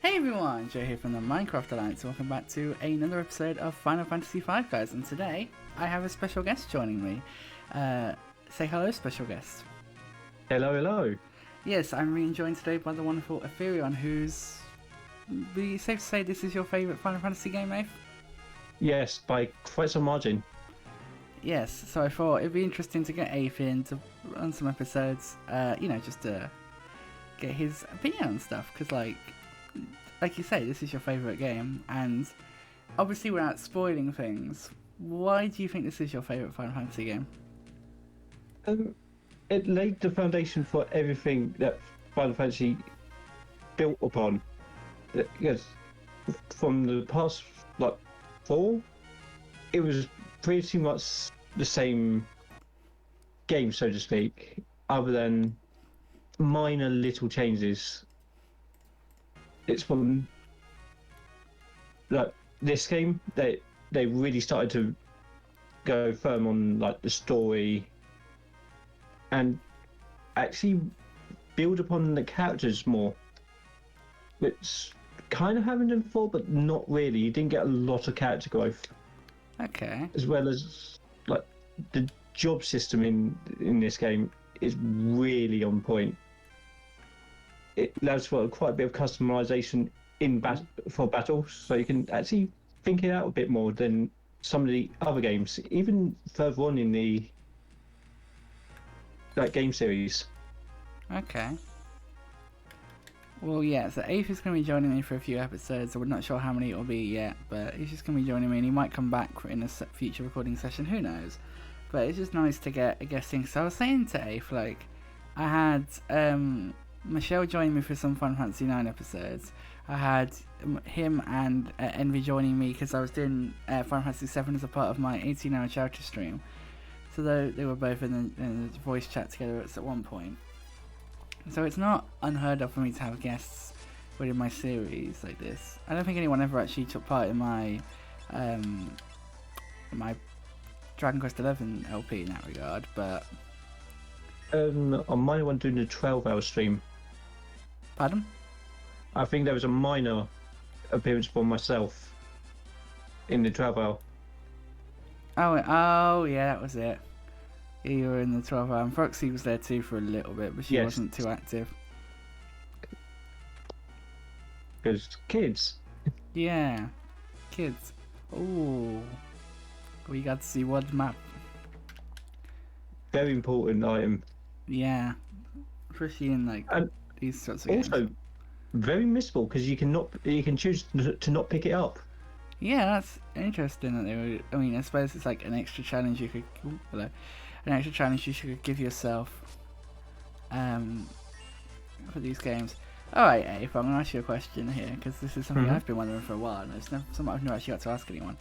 Hey everyone, Joe here from the Minecraft Alliance. Welcome back to another episode of Final Fantasy V, guys. And today I have a special guest joining me. Say hello, special guest. Hello, hello. Yes, I'm being joined today by the wonderful Ethereon, who's... Be safe to say this is your favourite Final Fantasy game, Afe? Yes, by quite some margin. Yes, so I thought it'd be interesting to get Afe in to run some episodes, just to get his opinion on stuff, because like you say, this is your favourite game, and obviously without spoiling things, why do you think this is your favourite Final Fantasy game? It laid the foundation for everything that Final Fantasy built upon. Yes, from the past, four, it was pretty much the same game, so to speak, other than minor little changes. It's from this game they really started to go firm on the story and actually build upon the characters more, which kind of happened in 4, but not really. You didn't get a lot of character growth. Okay. As well as the job system in this game is really on point. It allows for quite a bit of customization for battles, so you can actually think it out a bit more than some of the other games, even further on in the game series. Okay. Well, yeah, so Afe is going to be joining me for a few episodes. We're not sure how many it will be yet, but he's just going to be joining me, and he might come back in a future recording session, who knows. But it's just nice to get a guest in. So I was saying to Afe, I had Michelle joined me for some Final Fantasy 9 episodes. I had him and Envy joining me because I was doing Final Fantasy 7 as a part of my 18-hour charity stream. So they were both in the voice chat together at one point. So it's not unheard of for me to have guests within my series like this. I don't think anyone ever actually took part in my my Dragon Quest 11 LP in that regard, but On my one doing the 12-hour stream. Pardon? I think there was a minor appearance for myself in the 12-hour. Oh yeah, that was it. You were in the 12-hour. And Proxy was there too for a little bit, but she wasn't too active. Because kids. Yeah, kids. Ooh, we got to see one map. Very important item. Yeah, especially in these sorts of games. Also, very missable because you can choose to not pick it up. Yeah, that's interesting that they were. I mean, I suppose it's like an extra challenge you could. An extra challenge you should give yourself. For these games. All right, Ape, I'm gonna ask you a question here because this is something I've been wondering for a while, and it's something I've never actually got to ask anyone.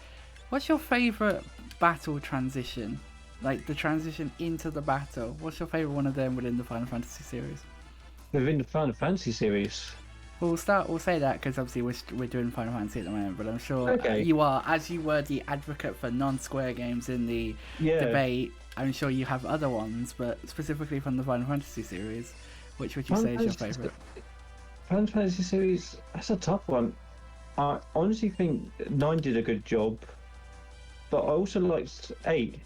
What's your favourite battle transition? Like the transition into the battle. What's your favourite one of them within the Final Fantasy series? Within the Final Fantasy series. We'll say that because obviously we're doing Final Fantasy at the moment, but I'm sure you are, as you were the advocate for non-Square games in the debate, I'm sure you have other ones, but specifically from the Final Fantasy series, which would you say is your favourite? Final Fantasy series, that's a tough one. I honestly think 9 did a good job, but I also liked 8.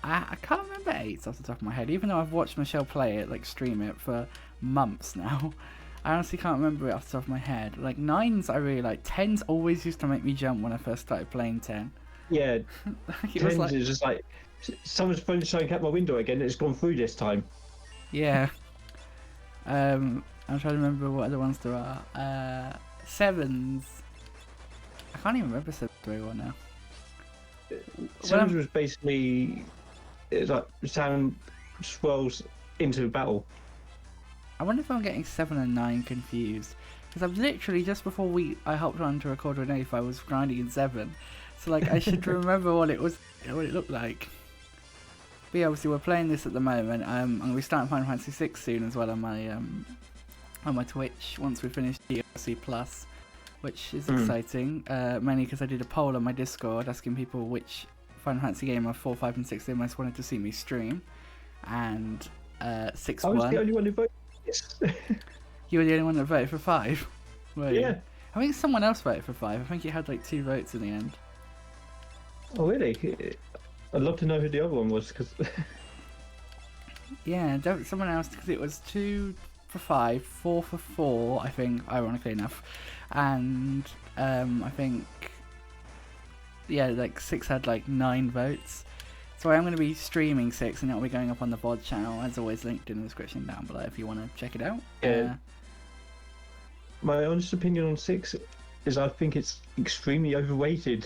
I can't remember 8 off the top of my head, even though I've watched Michelle play it, stream it for months now. I honestly can't remember it off the top of my head. 9's I really like. 10's always used to make me jump when I first started playing 10. Yeah, it 10's was is just someone's phone showing out my window again. It's gone through this time. Yeah. I'm trying to remember what other ones there are. 7's. I can't even remember 7 very well now. 7's was basically sound swirls into battle. I wonder if I'm getting 7 and 9 confused. Because I've literally, just before I hopped on to record with Nath, I was grinding in 7. So I should remember what it looked like. But yeah, obviously we're playing this at the moment. I'm going to be starting Final Fantasy 6 soon as well on my Twitch, once we finish DLC Plus, which is exciting. Mainly because I did a poll on my Discord asking people which Final Fantasy game of 4, 5 and 6 they most wanted to see me stream. And 6 I was won. the only one who voted. Yes. You were the only one that voted for 5? were you? Yeah. I think someone else voted for 5. I think you had like 2 votes in the end. Oh, really? I'd love to know who the other one was, because... Yeah, someone else, because it was 2 for 5, 4 for 4, I think, ironically enough. And I think, yeah, like 6 had like 9 votes. So I'm going to be streaming 6, and it'll be going up on the VOD channel, as always linked in the description down below if you want to check it out. Yeah. My honest opinion on 6 is I think it's extremely overrated.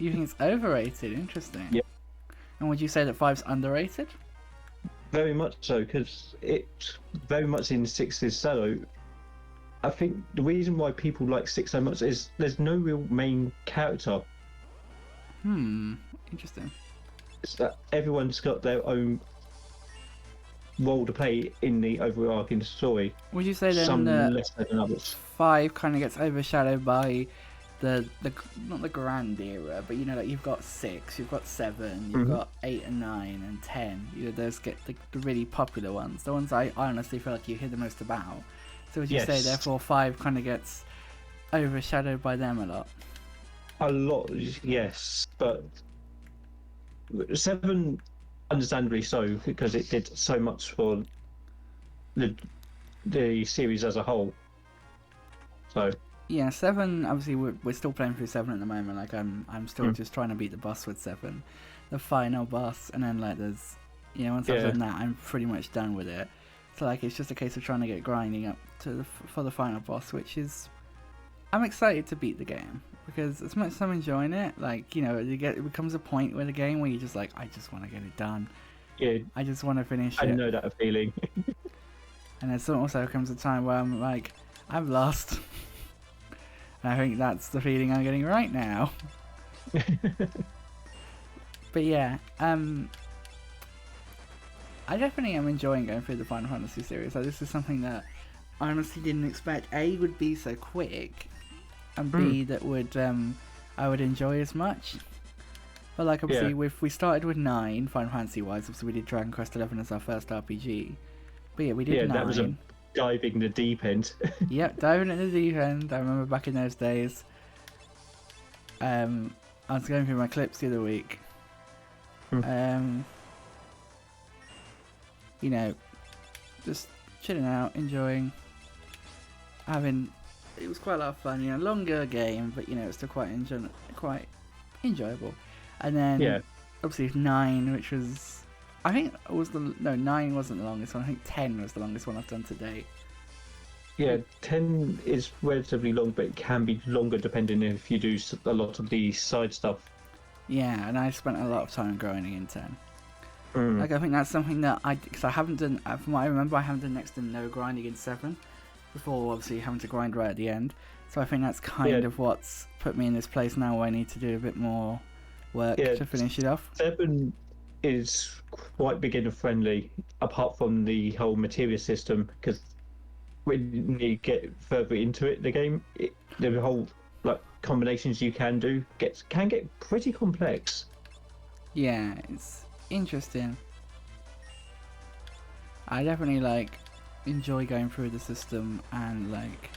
You think it's overrated? Interesting. Yeah. And would you say that 5's underrated? Very much so, because it's very much in 6's solo. I think the reason why people like 6 so much is there's no real main character. Interesting. It's that everyone's got their own role to play in the overarching story. Would you say then Some that less so than others. 5 kind of gets overshadowed by the not the grand era, but you know, like you've got 6, you've got 7, you've got 8 and 9 and 10. You know, those get the really popular ones, the ones I honestly feel like you hear the most about. So would you say therefore 5 kind of gets overshadowed by them a lot? A lot, yes, but 7 understandably so, because it did so much for the series as a whole. So yeah, 7, obviously we're still playing through 7 at the moment. Like I'm still just trying to beat the boss with 7, the final boss, and then like there's, you know, once I've done that, I'm pretty much done with it. So like it's just a case of trying to get grinding up to for the final boss, which is, I'm excited to beat the game, because as much as I'm enjoying it, like, you know, it becomes a point with the game where you're just like, I just want to get it done. Yeah, I just want to finish it. I know that feeling. And then also comes a time where I'm like, I'm lost. And I think that's the feeling I'm getting right now. But yeah, I definitely am enjoying going through the Final Fantasy series. Like, this is something that I honestly didn't expect A, would be so quick, and B, that would I would enjoy as much. But like, obviously, we started with 9 Final Fantasy wise. Obviously, we did Dragon Quest XI as our first RPG. But yeah, we did 9. That was a diving the deep end. Yep, diving in the deep end. I remember back in those days. I was going through my clips the other week. You know, just chilling out, enjoying, it was quite a lot of fun, you know, longer game, but you know, it's still quite enjoyable. And then obviously 9, which was, I think it was 9 wasn't the longest one, I think 10 was the longest one I've done to date. Yeah, 10 is relatively long, but it can be longer depending if you do a lot of the side stuff. Yeah, and I spent a lot of time grinding in 10. Like, I think that's something that because I haven't done, from what I remember, I haven't done next to no grinding in 7, before obviously having to grind right at the end. So I think that's kind of what's put me in this place now where I need to do a bit more work to finish it off. 7 is quite beginner friendly, apart from the whole materia system, because when you get further into it, the game, the whole like combinations you can do can get pretty complex. Yeah, it's interesting. I definitely like enjoy going through the system and like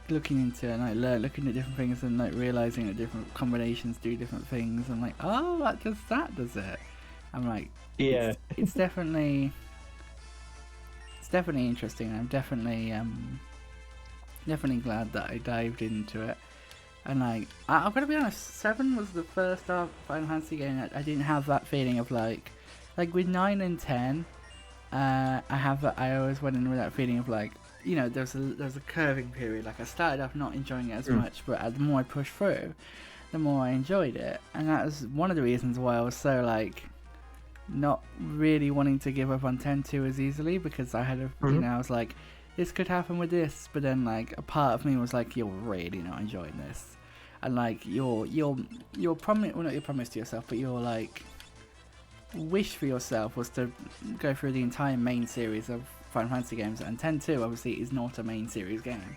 looking into it and like looking at different things and like realizing that different combinations do different things. I'm like, oh, that does it. I'm like, it's definitely interesting. I'm definitely glad that I dived into it. And like, I'm gonna be honest, 7 was the first Final Fantasy game that I didn't have that feeling of like with 9 and 10, I always went in with that feeling of like, you know, there's a curving period. Like, I started off not enjoying it as much, but the more I pushed through, the more I enjoyed it. And that was one of the reasons why I was so like not really wanting to give up on 10-2 as easily, because I had you know, I was like, this could happen with this, but then like a part of me was like, you're really not enjoying this, and like your promise, well, not your promise to yourself, but your like wish for yourself was to go through the entire main series of Final Fantasy games, and 10-2 obviously is not a main series game.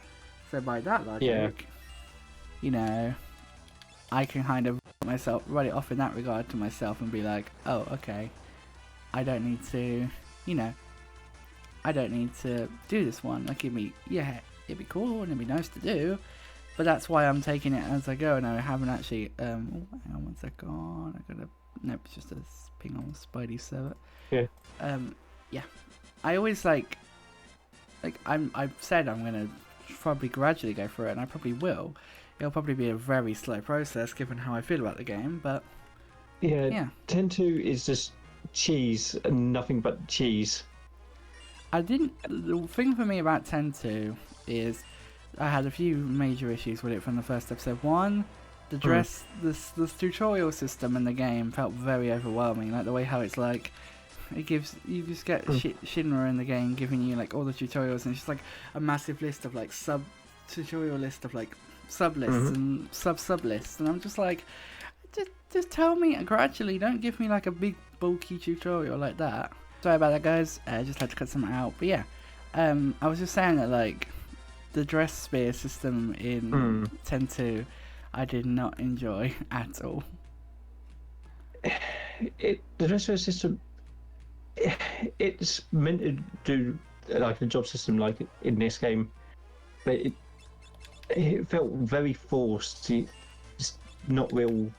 So by that logic, you know, I can kind of write it off in that regard to myself and be like, oh, okay, I don't need to, you know, I don't need to do this one. Like, it'd be cool and it'd be nice to do. But that's why I'm taking it as I go, and I haven't actually. Oh, hang on 1 second. I gotta. Nope, it's just a ping on Spidey server. Yeah. Yeah. I always like. I've said I'm gonna probably gradually go through it, and I probably will. It'll probably be a very slow process given how I feel about the game, but. Yeah. 10-2 is just cheese and nothing but cheese. The thing for me about 10-2 is I had a few major issues with it from the first episode. One, this tutorial system in the game felt very overwhelming. Like the way how it's like, you just get Shinra in the game giving you like all the tutorials, and it's just like a massive list of like tutorial list of like sub lists and sub lists, and I'm just like, just tell me gradually. Don't give me like a big bulky tutorial like that. Sorry about that, guys. I just had to cut something out. But yeah, I was just saying that like the dress spear system in 10-2, I did not enjoy at all. The dress spear system, it's meant to do like a job system like in this game, but it felt very forced. It's not real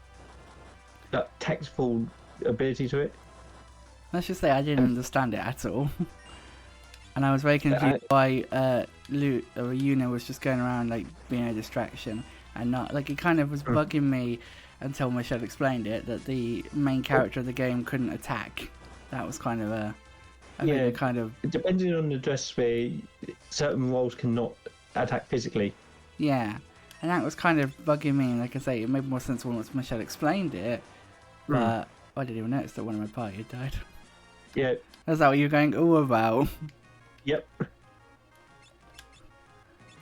tactful ability to it. Let's just say I didn't understand it at all. And I was very confused why Yuna was just going around like being a distraction and not like it kind of was bugging me until Michelle explained it that the main character of the game couldn't attack. That was kind of depending on the dress sphere, certain roles cannot attack physically. Yeah, and that was kind of bugging me. And like I say, it made more sense once Michelle explained it. But I didn't even notice that one of my party had died. Yeah. Is that what you're going all about? Yep.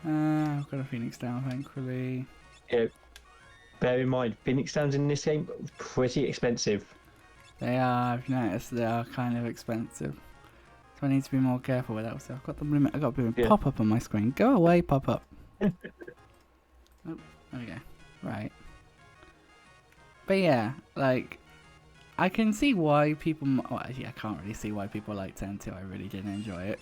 I've got a Phoenix down, thankfully. Yeah. Bear in mind, Phoenix downs in this game are pretty expensive. They are. I've noticed they are kind of expensive. So I need to be more careful with that. So I've got the limit. I've got a pop up on my screen. Go away, pop up. Oh, there we go. Right. But yeah, like, I can see why people. Well, actually, I can't really see why people like 10-2. I really didn't enjoy it.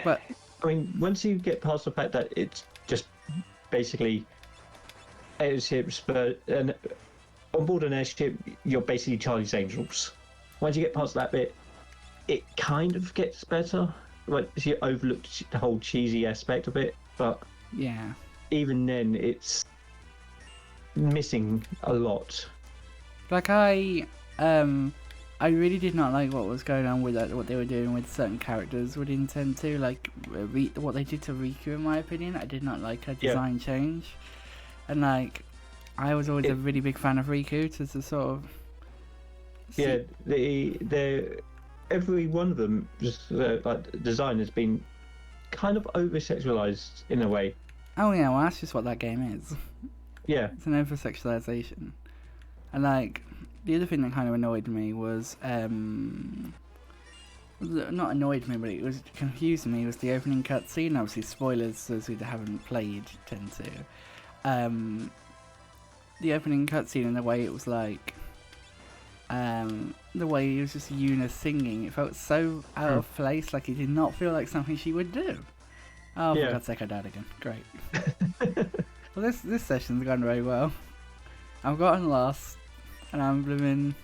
But I mean, once you get past the fact that it's just basically airships, but on board an airship, you're basically Charlie's Angels. Once you get past that bit, it kind of gets better. Like you overlooked the whole cheesy aspect of it, but yeah, even then, it's missing a lot. Like I really did not like what was going on with what they were doing with certain characters within 10-2. Like what they did to Riku, in my opinion, I did not like her design change. And like, I was always a really big fan of Riku to sort of. Yeah, the every one of them, just like design has been kind of over sexualized in a way. Oh yeah, well that's just what that game is. Yeah, it's an over sexualization. And like, the other thing that kind of annoyed me was, not annoyed me, but it was confused me, was the opening cutscene. Obviously, spoilers those who haven't played 10-2. The opening cutscene and the way it was like, the way it was just Yuna singing, it felt so out of place. Like it did not feel like something she would do. Oh, for God's sake, I died again. Great. Well, this session's gone very well. I've gotten lost, and I'm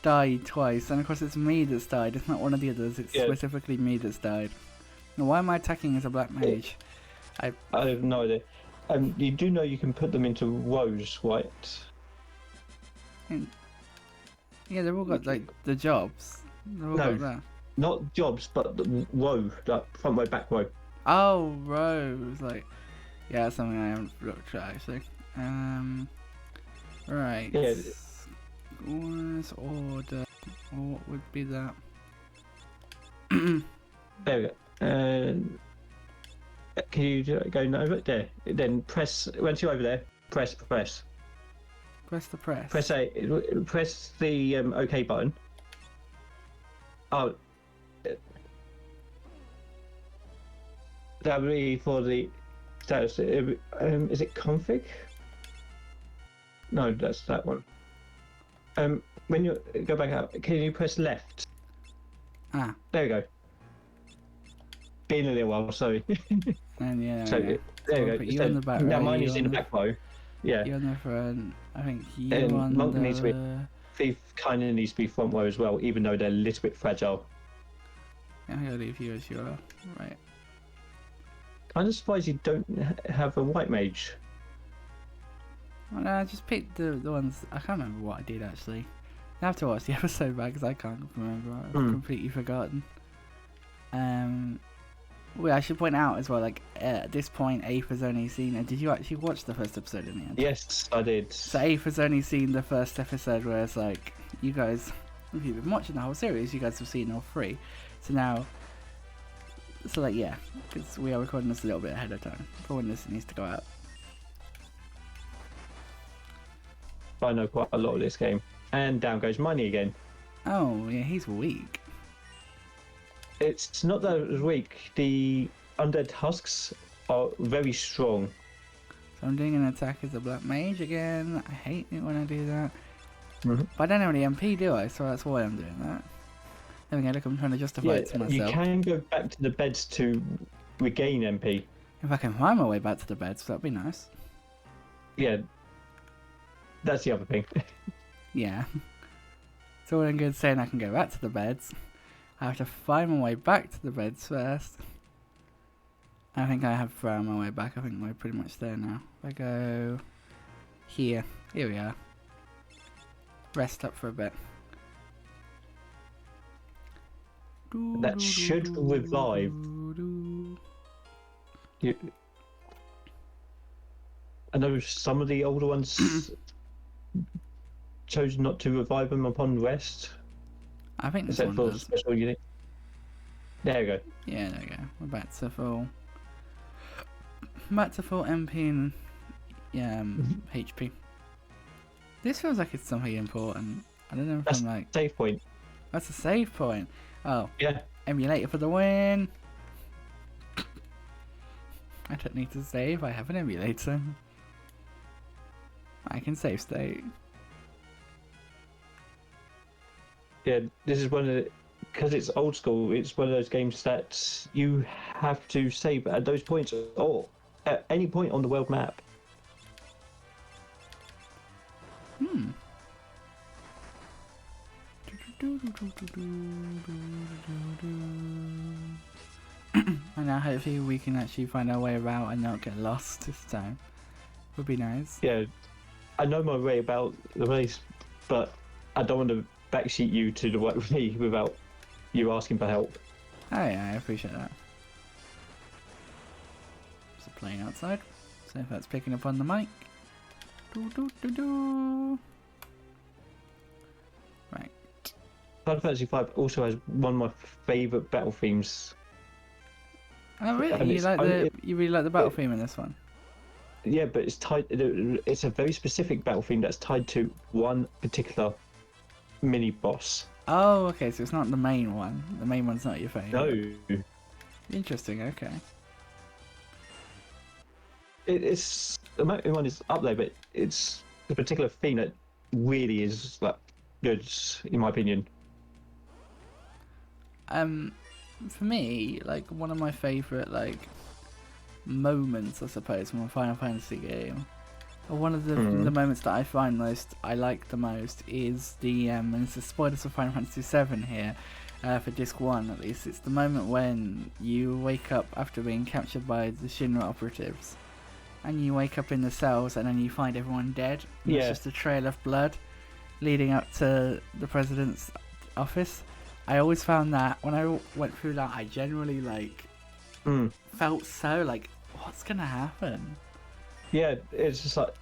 died twice, and of course it's me that's died. It's not one of the others. It's specifically me that's died. Now, why am I attacking as a black mage? I have no idea. You do know you can put them into rows, right? Yeah, they've all got like the jobs. They've all got that. Not jobs, but the row, like front row, back row. Oh, rows, like that's something I haven't looked at actually. Right. Yeah. Let's order. What would be that? There we go. Can you go over it there? Then press. Once you're over there, press. Press the press. Press the OK button. Oh. That would be for the status. Is it config? No, that's that one. When you go back out, can you press left? Ah. There we go. been a little while. Sorry. And yeah, So there there we'll you put go. you So on the back now row. mine You is in the on back row. Yeah. you on the front. I think you And on Monk needs to be the. Thief kind of needs to be front row as well, even though they're a little bit fragile. I'm gonna leave you as your right. Kind of surprised you don't have a white mage. Well, no, I just picked the ones. I can't remember what I did actually. I have to watch the episode back because I can't remember. I've completely forgotten. Well, I should point out as well, like at this point, Ape has only seen. Did you actually watch the first episode in the end? Yes, I did. So Ape has only seen the first episode, where it's like you guys, if you've been watching the whole series, you guys have seen all three. So now, like yeah, because we are recording this a little bit ahead of time for when this needs to go out. I know quite a lot of this game. And down goes Money again. Oh yeah, he's weak. It's not that it was weak. The undead husks are very strong. So I'm doing an attack as a black mage again. I hate it when I do that. Mm-hmm. But I don't have any MP, do I? So that's why I'm doing that. There we go, look, I'm trying to justify it to myself. You can go back to the beds to regain MP. If I can find my way back to the beds, that'd be nice. Yeah, that's the other thing. Yeah. It's all good saying I can go back to the beds. I have to find my way back to the beds first. I think I have found my way back. I think we're pretty much there now. If I go here. Here we are. Rest up for a bit. That should revive. I know some of the older ones chose not to revive them upon rest. I think this Except one for does. special unit. There we go. Yeah, there we go. We're back to full. Back to full MP and HP. This feels like it's something important. I don't know if That's I'm like. save point. That's a save point. Oh. Yeah. Emulator for the win. I don't need to save. I have an emulator. I can save state. Yeah, this is one of the, because it's old school. It's one of those games that you have to save at those points or at any point on the world map. And now hopefully we can actually find our way about and not get lost this time. Would be nice. Yeah, I know my way about the place, but I don't want to backseat you to the right way without you asking for help. Oh yeah, I appreciate that. There's a plane outside. So if that's picking up on the mic. Right. Final Fantasy V also has one of my favourite battle themes. Oh really? And You really like the battle theme in this one? Yeah, but it's tied. It's a very specific battle theme that's tied to one particular mini boss. Oh, okay. So it's not the main one. The main one's not your favourite. No. Interesting. Okay. It's the main one is up there, but it's the particular theme that really is like good, in my opinion. For me, like one of my favourite like moments, I suppose, from a Final Fantasy game, or one of the moments that I like the most is the and it's the spoilers for Final Fantasy VII here, for disc 1 at least. It's the moment when you wake up after being captured by the Shinra operatives, and you wake up in the cells, and then you find everyone dead. And Yeah. It's just a trail of blood leading up to the president's office. I always found that when I went through that, I generally like felt so like, what's gonna happen? Yeah, it's just like